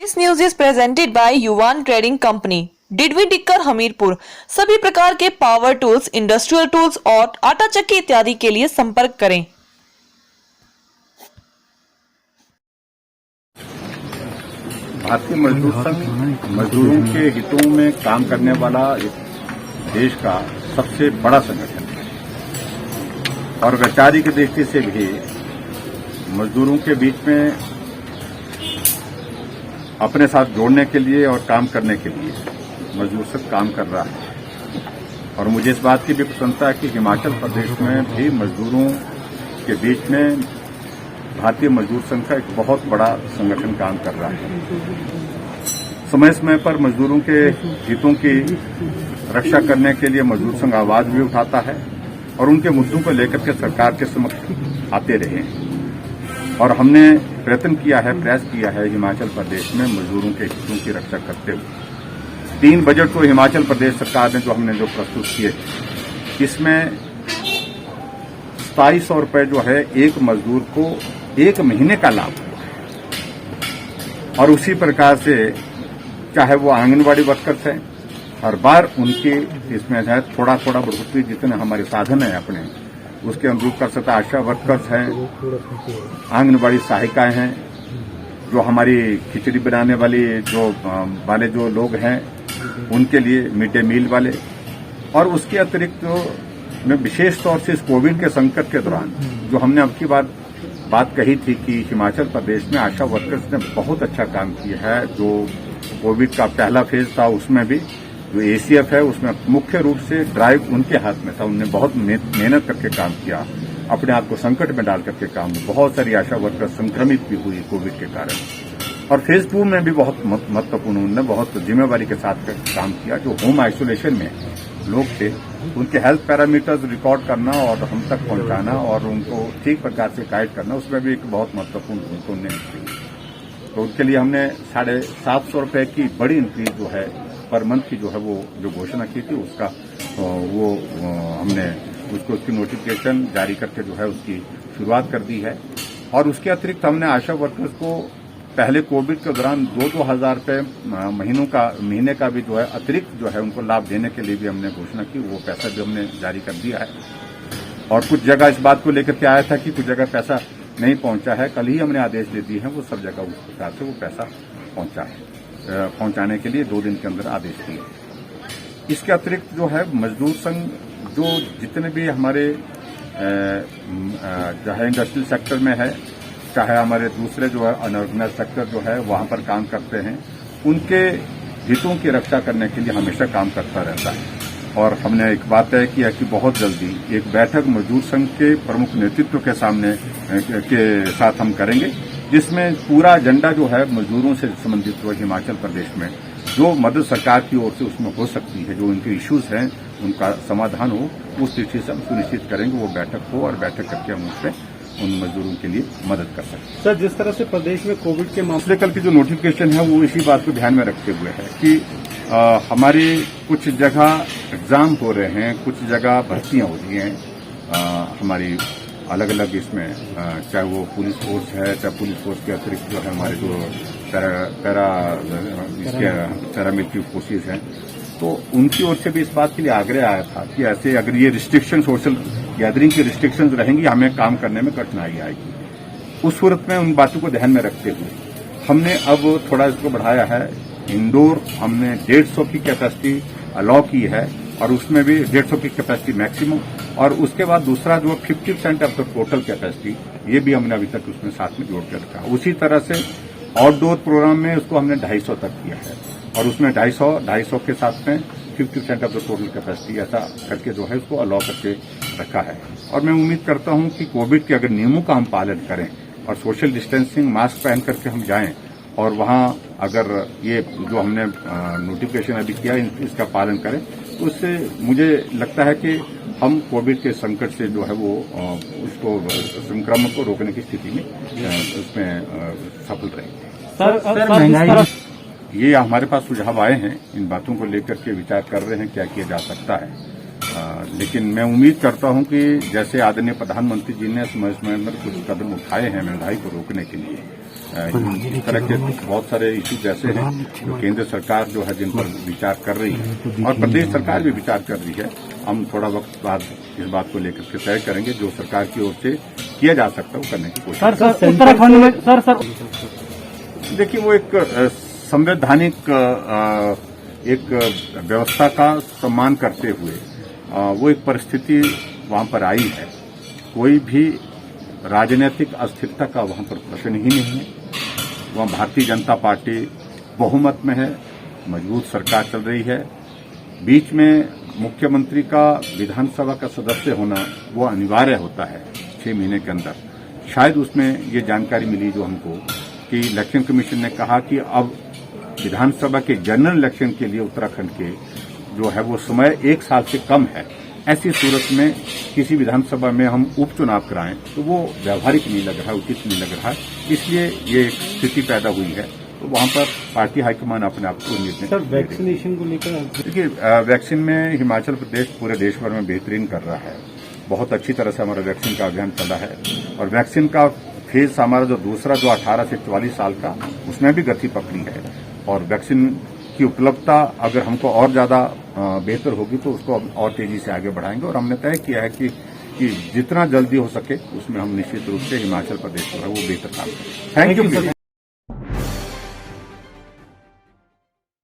This news is presented by Yuvan Trading Company. डिडवी टिक्कर हमीरपुर। सभी प्रकार के पावर टूल्स, इंडस्ट्रियल टूल्स और आटा चक्की इत्यादि के लिए संपर्क करें। भारतीय मजदूर संघ मजदूरों के हितों में काम करने वाला देश का सबसे बड़ा संगठन है और वैचारिक की दृष्टि से भी मजदूरों के बीच में अपने साथ जोड़ने के लिए और काम करने के लिए मजदूर संघ काम कर रहा है। और मुझे इस बात की भी प्रसन्नता है कि हिमाचल प्रदेश में भी मजदूरों के बीच में भारतीय मजदूर संघ का एक बहुत बड़ा संगठन काम कर रहा है। समय समय पर मजदूरों के हितों की रक्षा करने के लिए मजदूर संघ आवाज भी उठाता है और उनके मुद्दों को लेकर के सरकार के समक्ष आते रहे और हमने प्रयास किया है हिमाचल प्रदेश में मजदूरों के हितों की रक्षा करते हुए। 3 बजट को हिमाचल प्रदेश सरकार ने जो प्रस्तुत किए, इसमें 2700 रुपये जो है एक मजदूर को 1 महीने का लाभ हुआ है। और उसी प्रकार से चाहे वो आंगनबाड़ी वर्कर्स हैं, हर बार उनकी इसमें है थोड़ा बढ़ोतरी जितने हमारे साधन हैं अपने उसके अनुरूप कर सकता। आशा वर्कर्स हैं, आंगनबाड़ी सहायिकाएं हैं, जो हमारी खिचड़ी बनाने वाले जो लोग हैं उनके लिए मिड डे मील वाले, और उसके अतिरिक्त मैं विशेष तौर से इस कोविड के संकट के दौरान जो हमने अब की बात कही थी कि हिमाचल प्रदेश में आशा वर्कर्स ने बहुत अच्छा काम किया है। जो कोविड का पहला फेज था उसमें भी जो एसीएफ है उसमें मुख्य रूप से ड्राइव उनके हाथ में था। उन्होंने बहुत मेहनत करके काम किया, अपने आप को संकट में डाल करके काम। बहुत सारी आशा वर्कर्स संक्रमित भी हुई कोविड के कारण। और फेज 2 में भी बहुत महत्वपूर्ण उन्होंने बहुत जिम्मेवारी के साथ काम किया। जो होम आइसोलेशन में लोग थे उनके हेल्थ पैरामीटर्स रिकॉर्ड करना और हम तक पहुंचाना और उनको ठीक प्रकार से गाइड करना, उसमें भी एक बहुत महत्वपूर्ण भूमिका उन्होंने की। तो उनके लिए हमने 750 रुपये की बड़ी इंक्रीज जो है पर मंथ की जो है वो जो घोषणा की थी उसका हमने उसकी नोटिफिकेशन जारी करके जो है उसकी शुरुआत कर दी है। और उसके अतिरिक्त हमने आशा वर्कर्स को पहले कोविड के दौरान 2-2 हजार रुपये महीने का भी जो है अतिरिक्त जो है उनको लाभ देने के लिए भी हमने घोषणा की। वो पैसा भी हमने जारी कर दिया है। और कुछ जगह इस बात को लेकर के आया था कि कुछ जगह पैसा नहीं पहुंचा है, कल ही हमने आदेश दे दिए हैं वो सब जगह उस प्रकार से वो पैसा पहुंचाने के लिए 2 दिन के अंदर आदेश दिए। इसके अतिरिक्त जो है मजदूर संघ जो जितने भी हमारे चाहे इंडस्ट्रियल सेक्टर में है, चाहे हमारे दूसरे जो है अनऑर्गेनाइज सेक्टर जो है वहां पर काम करते हैं, उनके हितों की रक्षा करने के लिए हमेशा काम करता रहता है। और हमने एक बात तय किया कि बहुत जल्दी एक बैठक मजदूर संघ के प्रमुख नेतृत्व के साथ हम करेंगे, जिसमें पूरा एजेंडा जो है मजदूरों से संबंधित हो हिमाचल प्रदेश में जो मदद सरकार की ओर से उसमें हो सकती है, जो उनके इश्यूज हैं उनका समाधान हो, उस दृष्टि से हम सुनिश्चित करेंगे वो बैठक हो और बैठक करके हम उससे उन मजदूरों के लिए मदद कर सकते हैं। सर, जिस तरह से प्रदेश में कोविड के मामले कल की जो नोटिफिकेशन है वो इसी बात को ध्यान में रखते हुए है कि हमारी कुछ जगह एग्जाम हो रहे हैं, कुछ जगह भर्तियां हो रही हैं हमारी अलग अलग इसमें, चाहे वो पुलिस फोर्स है, चाहे पुलिस फोर्स के अतिरिक्त जो है हमारे जो पैरामिलिट्री फोर्सेज हैं, तो उनकी ओर से भी इस बात के लिए आग्रह आया था कि ऐसे अगर ये रिस्ट्रिक्शन सोशल गैदरिंग की रिस्ट्रिक्शंस रहेंगी हमें काम करने में कठिनाई आएगी। उस सूरत में उन बातों को ध्यान में रखते हुए हमने अब थोड़ा इसको बढ़ाया है। इंडोर हमने 150 की कैपेसिटी अलाउ की है और उसमें भी 150 की कैपेसिटी मैक्सिमम, और उसके बाद दूसरा जो 50% ऑफ द टोटल कैपेसिटी ये भी हमने अभी तक उसमें साथ में जोड़ के रखा। उसी तरह से आउटडोर प्रोग्राम में उसको हमने 250 तक किया है और उसमें 250 के साथ में 50% ऑफ द टोटल कैपेसिटी ऐसा करके जो है उसको अलाउ करके रखा है। और मैं उम्मीद करता हूं कि कोविड के अगर नियमों का हम पालन करें और सोशल डिस्टेंसिंग मास्क पहन करके हम जाएं और वहां अगर ये जो हमने नोटिफिकेशन अभी किया इसका पालन करें, तो उससे मुझे लगता है कि हम कोविड के संकट से जो है वो उसको संक्रमण को रोकने की स्थिति में उसमें सफल रहेंगे। सर महंगाई ये हमारे पास सुझाव आए हैं, इन बातों को लेकर के विचार कर रहे हैं क्या किया जा सकता है। लेकिन मैं उम्मीद करता हूं कि जैसे आदरणीय प्रधानमंत्री जी ने समय समय पर कुछ कदम उठाए हैं महंगाई को रोकने के लिए, इस तरह के बहुत सारे इश्यूज ऐसे हैं जो केंद्र सरकार जो है जिन पर विचार कर रही है और प्रदेश सरकार भी विचार कर रही है। हम थोड़ा वक्त बाद इस बात को लेकर के तय करेंगे, जो सरकार की ओर से किया जा सकता है वो करने की कोशिश। सर उत्तराखंड में सर देखिए, वो एक संवैधानिक एक व्यवस्था का सम्मान करते हुए वो एक परिस्थिति वहां पर आई है। कोई भी राजनीतिक अस्थिरता का वहां पर प्रश्न ही नहीं है। वहां भारतीय जनता पार्टी बहुमत में है, मजबूत सरकार चल रही है। बीच में मुख्यमंत्री का विधानसभा का सदस्य होना वो अनिवार्य होता है 6 महीने के अंदर। शायद उसमें ये जानकारी मिली जो हमको कि इलेक्शन कमीशन ने कहा कि अब विधानसभा के जनरल इलेक्शन के लिए उत्तराखंड के जो है वो समय 1 साल से कम है। ऐसी सूरत में किसी विधानसभा में हम उपचुनाव कराएं तो वो व्यावहारिक नहीं लग रहा है, उचित नहीं लग रहा है। इसलिए ये एक स्थिति पैदा हुई है। तो वहां पर पार्टी हाईकमान अपने आप को निर्णय सर वैक्सीनेशन को लेकर देखिए, वैक्सीन में हिमाचल प्रदेश पूरे देश भर में बेहतरीन कर रहा है। बहुत अच्छी तरह से हमारा वैक्सीन का अभियान चला है और वैक्सीन का फेज हमारा जो दूसरा जो 18 से 44 साल का, उसमें भी गति पकड़ी है और वैक्सीन की उपलब्धता अगर हमको और ज्यादा बेहतर होगी तो उसको हम और तेजी से आगे बढ़ाएंगे। और हमने तय किया है कि जितना जल्दी हो सके उसमें हम निश्चित रूप से हिमाचल प्रदेश जो है वो बेहतर काम करें। Thank you.